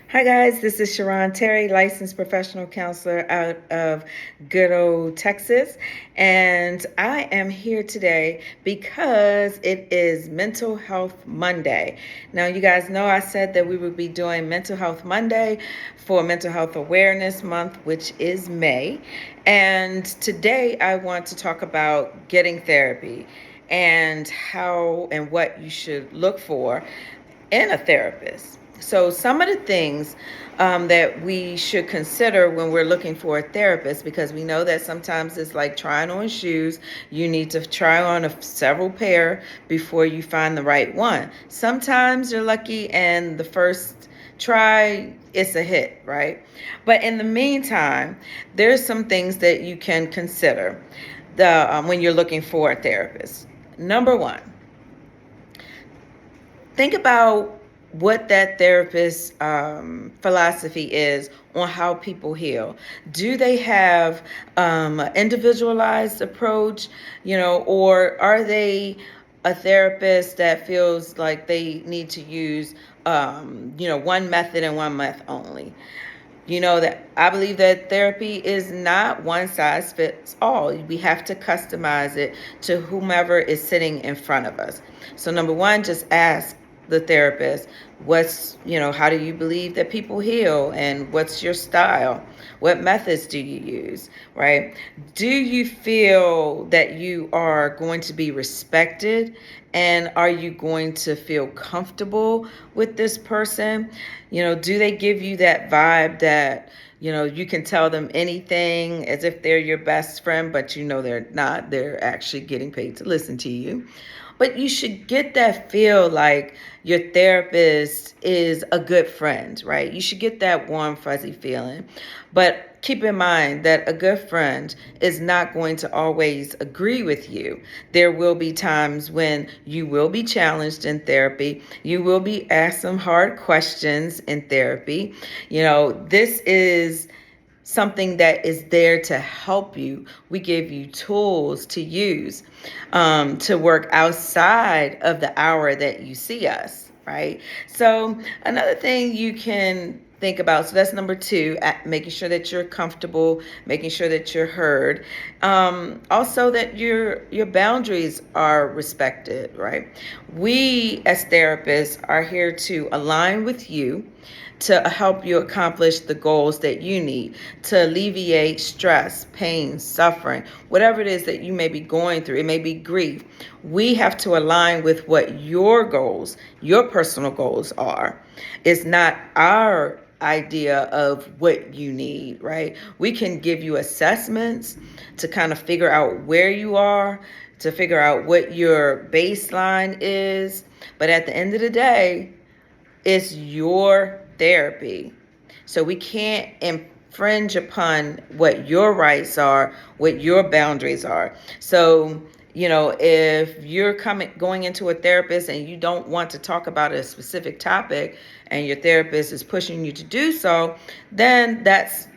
Hi guys, this is Sharon Terry, licensed professional counselor out of good old Texas. And I am here today because it is Mental Health Monday. Now, you guys know I said that we would be doing Mental Health Monday for Mental Health Awareness Month, which is May. And today I want to talk about getting therapy and how and what you should look for in a therapist. So, some of the things that we should consider when we're looking for a therapist, because we know that sometimes it's like trying on shoes. You need to try on several pair before you find the right one. Sometimes you're lucky and the first try it's a hit, right? But in the meantime, there's some things that you can consider when you're looking for a therapist. Number one, think about what that therapist's philosophy is on how people heal. Do they have an individualized approach, or are they a therapist that feels like they need to use, one method and one method only? You know that I believe that therapy is not one size fits all. We have to customize it to whomever is sitting in front of us. So number one, just ask the therapist, how do you believe that people heal, and what's your style? What methods do you use, right? Do you feel that you are going to be respected, and are you going to feel comfortable with this person? Do they give you that vibe that you can tell them anything as if they're your best friend, but they're not. They're actually getting paid to listen to you. But you should get that feel like your therapist is a good friend, right? You should get that warm, fuzzy feeling. But keep in mind that a good friend is not going to always agree with you. There will be times when you will be challenged in therapy. You will be asked some hard questions in therapy. This is something that is there to help you. We give you tools to use to work outside of the hour that you see us, right? So another thing you can think about, so that's number two, making sure that you're comfortable, making sure that you're heard, also that your boundaries are respected, right? We as therapists are here to align with you, to help you accomplish the goals that you need, to alleviate stress, pain, suffering, whatever it is that you may be going through. It may be grief. We have to align with what your goals, your personal goals are. It's not our idea of what you need, right? We can give you assessments to kind of figure out where you are, to figure out what your baseline is. But at the end of the day, it's your therapy. So we can't infringe upon what your rights are, what your boundaries are. So, if you're going into a therapist and you don't want to talk about a specific topic and your therapist is pushing you to do so, then that's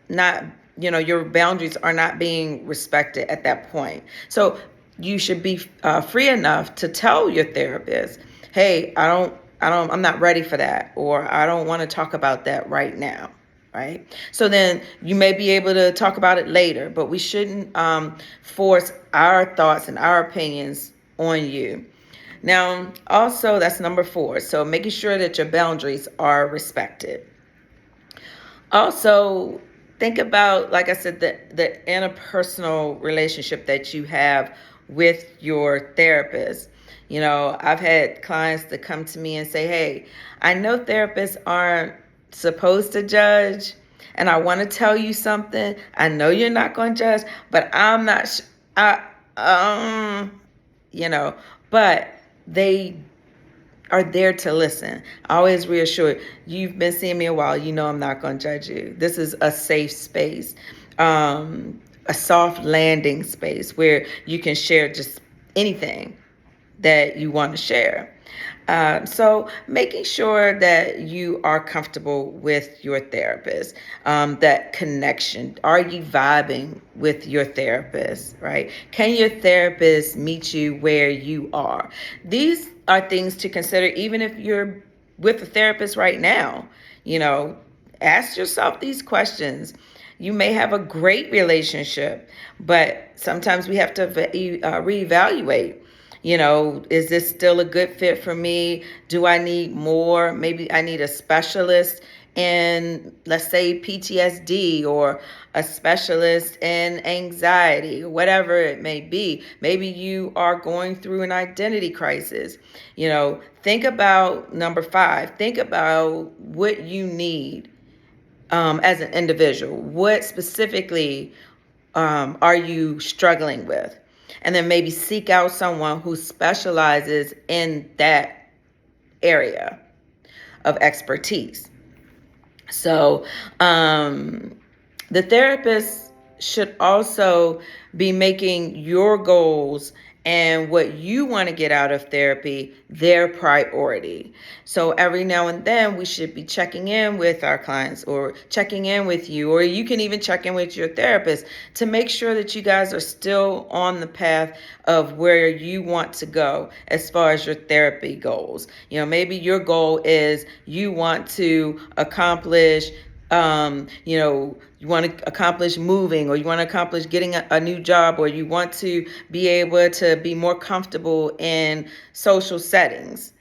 not, your boundaries are not being respected at that point. So you should be free enough to tell your therapist, hey, I'm not ready for that, or I don't want to talk about that right now, right? So then you may be able to talk about it later, but we shouldn't force our thoughts and our opinions on you. Now, also, that's number four. So making sure that your boundaries are respected. Also, think about, like I said, the interpersonal relationship that you have with your therapist. I've had clients that come to me and say, hey, I know therapists aren't supposed to judge, and I want to tell you something. I know you're not going to judge, but I'm not, but they are there to listen. I always reassure, you've been seeing me a while, I'm not going to judge you. This is a safe space, a soft landing space where you can share just anything that you want to share. So making sure that you are comfortable with your therapist, that connection. Are you vibing with your therapist, right? Can your therapist meet you where you are? These are things to consider, even if you're with a therapist right now? You know, ask yourself these questions. You may have a great relationship, but sometimes we have to reevaluate. You know, is this still a good fit for me? Do I need more? Maybe I need a specialist in, let's say, PTSD, or a specialist in anxiety, or whatever it may be. Maybe you are going through an identity crisis. You know, think about number 5. Think about what you need as an individual. What specifically are you struggling with? And then maybe seek out someone who specializes in that area of expertise. So, the therapist should also be making your goals and what you want to get out of therapy their priority. So every now and then we should be checking in with our clients, or checking in with you, or you can even check in with your therapist to make sure that you guys are still on the path of where you want to go as far as your therapy goals. You know, maybe your goal is you want to accomplish you want to accomplish moving, or you want to accomplish getting a new job, or you want to be able to be more comfortable in social settings.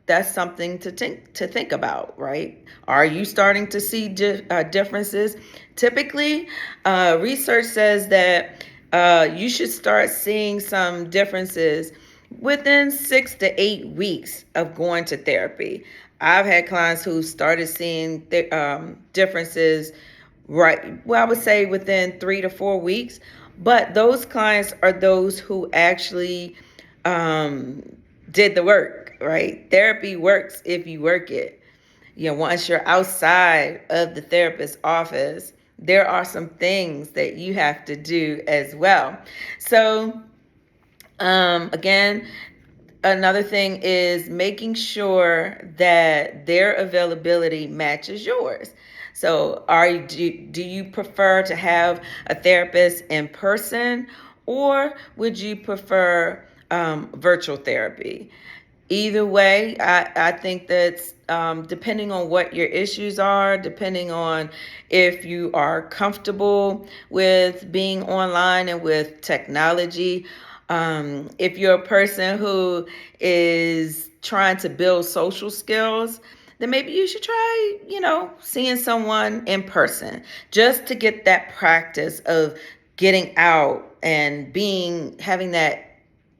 That's something to think about, right? Are you starting to see differences? Typically, research says that you should start seeing some differences within 6 to 8 weeks of going to therapy. I've had clients who started seeing differences, right, well, I would say within 3 to 4 weeks. But those clients are those who actually did the work, right? Therapy works if you work it. You know, once you're outside of the therapist's office, there are some things that you have to do as well. So, again, another thing is making sure that their availability matches yours. So, do you prefer to have a therapist in person, or would you prefer virtual therapy? Either way, I think that's depending on what your issues are, depending on if you are comfortable with being online and with technology. If you're a person who is trying to build social skills, then maybe you should try, seeing someone in person, just to get that practice of getting out and having that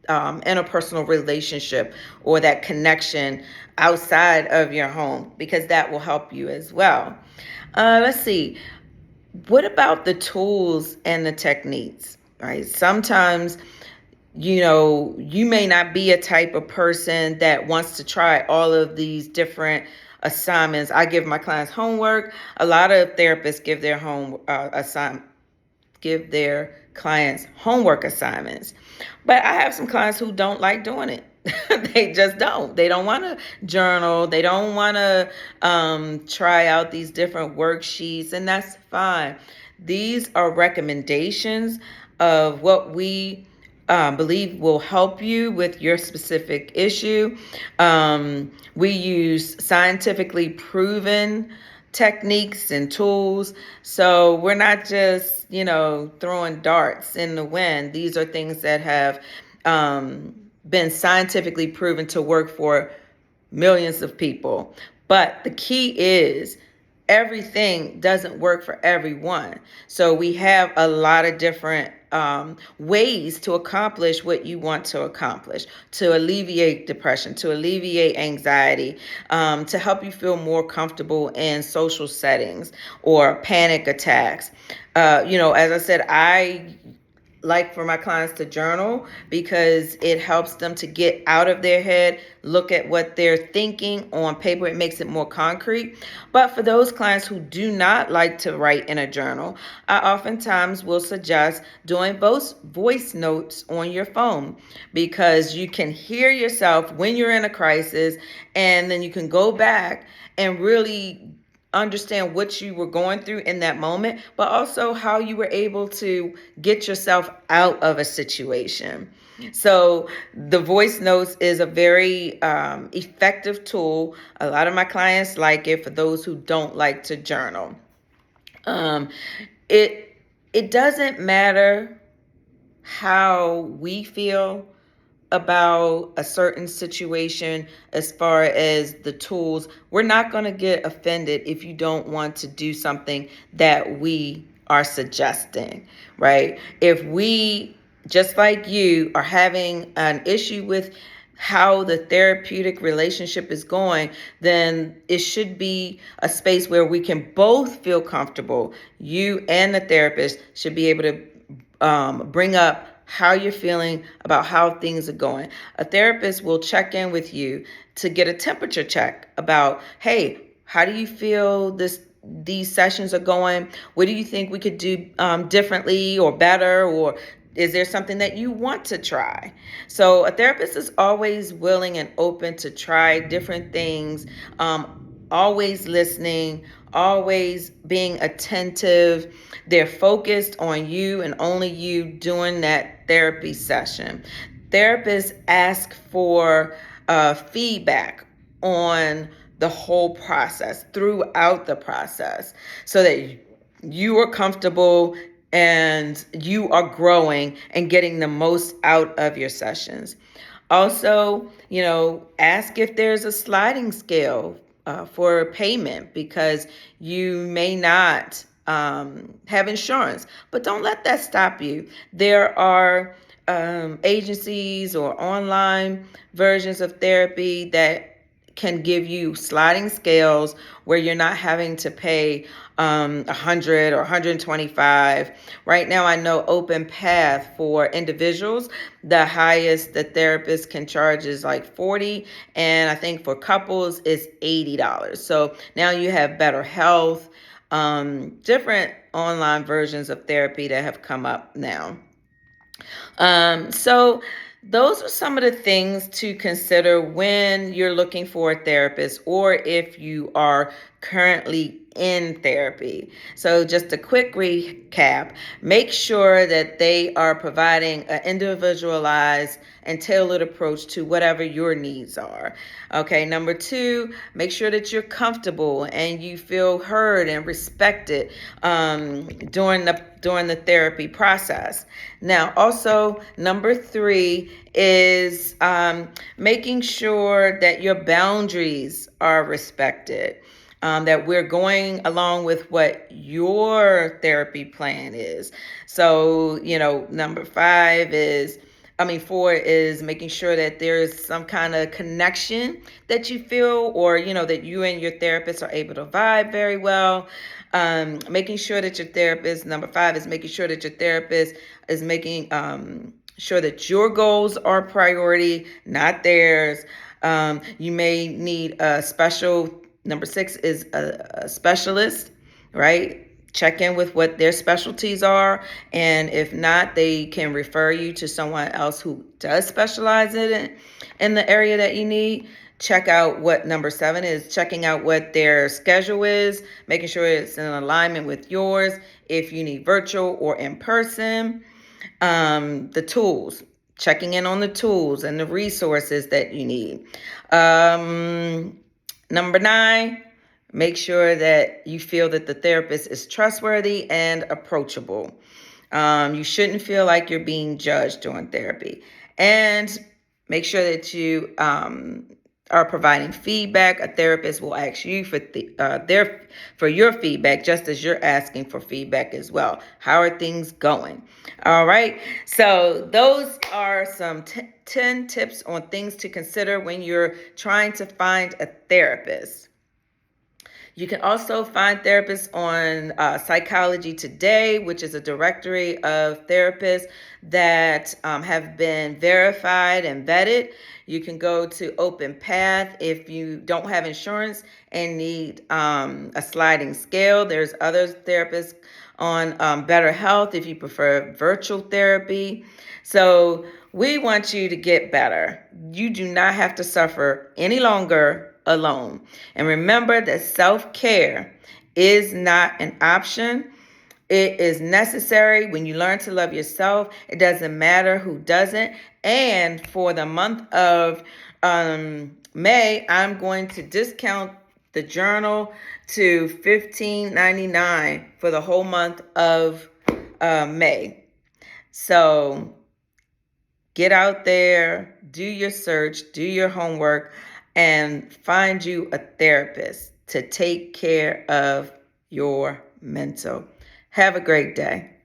interpersonal relationship, or that connection outside of your home, because that will help you as well. Let's see. What about the tools and the techniques, right? Sometimes, you may not be a type of person that wants to try all of these different assignments. I give my clients homework. A lot of therapists give their clients homework assignments. But I have some clients who don't like doing it. They just don't. They don't want to journal. They don't want to try out these different worksheets, and that's fine. These are recommendations of what we believe will help you with your specific issue. We use scientifically proven techniques and tools. So we're not just, throwing darts in the wind. These are things that have been scientifically proven to work for millions of people. But the key is, everything doesn't work for everyone. So we have a lot of different ways to accomplish what you want to accomplish, to alleviate depression, to alleviate anxiety, to help you feel more comfortable in social settings or panic attacks. As I said, I like for my clients to journal, because it helps them to get out of their head, look at what they're thinking on paper. It makes it more concrete. But for those clients who do not like to write in a journal, I oftentimes will suggest doing voice notes on your phone, because you can hear yourself when you're in a crisis, and then you can go back and really understand what you were going through in that moment, but also how you were able to get yourself out of a situation. So the voice notes is a very effective tool. A lot of my clients like it for those who don't like to journal. Um, it it doesn't matter how we feel about a certain situation as far as the tools. We're not going to get offended if you don't want to do something that we are suggesting, right? If we, just like you, are having an issue with how the therapeutic relationship is going, then it should be a space where we can both feel comfortable. You and the therapist should be able to bring up how you're feeling about how things are going. A therapist will check in with you to get a temperature check about, hey, how do you feel these sessions are going? What do you think we could do differently or better? Or is there something that you want to try? So a therapist is always willing and open to try different things, always listening, always being attentive. They're focused on you and only you during that therapy session. Therapists ask for feedback on the whole process, throughout the process, so that you are comfortable and you are growing and getting the most out of your sessions. Also, ask if there's a sliding scale for payment, because you may not have insurance, but don't let that stop you. There are agencies or online versions of therapy that can give you sliding scales where you're not having to pay 100 or 125. Right now, I know Open Path for individuals, the highest the therapist can charge is like 40, and I think for couples it's $80. So now you have better health, different online versions of therapy that have come up now. So those are some of the things to consider when you're looking for a therapist, or if you are currently in therapy. So just a quick recap: make sure that they are providing an individualized and tailored approach to whatever your needs are. Okay, number two, make sure that you're comfortable and you feel heard and respected during the therapy process. Now, also, number three is making sure that your boundaries are respected, that we're going along with what your therapy plan is. So, number four is making sure that there's some kind of connection that you feel, or, that you and your therapist are able to vibe very well. Making sure that your therapist, number five, is making sure that your therapist is making sure that your goals are priority, not theirs. You may need a special, number six is a specialist, right? Check in with what their specialties are, and if not, they can refer you to someone else who does specialize in the area that you need. Check out what number seven is, checking out what their schedule is, making sure it's in alignment with yours, if you need virtual or in person. The tools, checking in on the tools and the resources that you need. Number nine, make sure that you feel that the therapist is trustworthy and approachable. You shouldn't feel like you're being judged during therapy. And make sure that you are providing feedback. A therapist will ask you for your feedback, just as you're asking for feedback as well. How are things going? All right. So those are some 10 tips on things to consider when you're trying to find a therapist. You can also find therapists on Psychology Today, which is a directory of therapists that have been verified and vetted. You can go to Open Path if you don't have insurance and need a sliding scale. There's other therapists on Better Health if you prefer virtual therapy. So we want you to get better. You do not have to suffer any longer alone. And remember that self-care is not an option. It is necessary when you learn to love yourself. It doesn't matter who doesn't. And for the month of May, I'm going to discount the journal to $15.99 for the whole month of May. So get out there, do your search, do your homework, and find you a therapist to take care of your mental. Have a great day.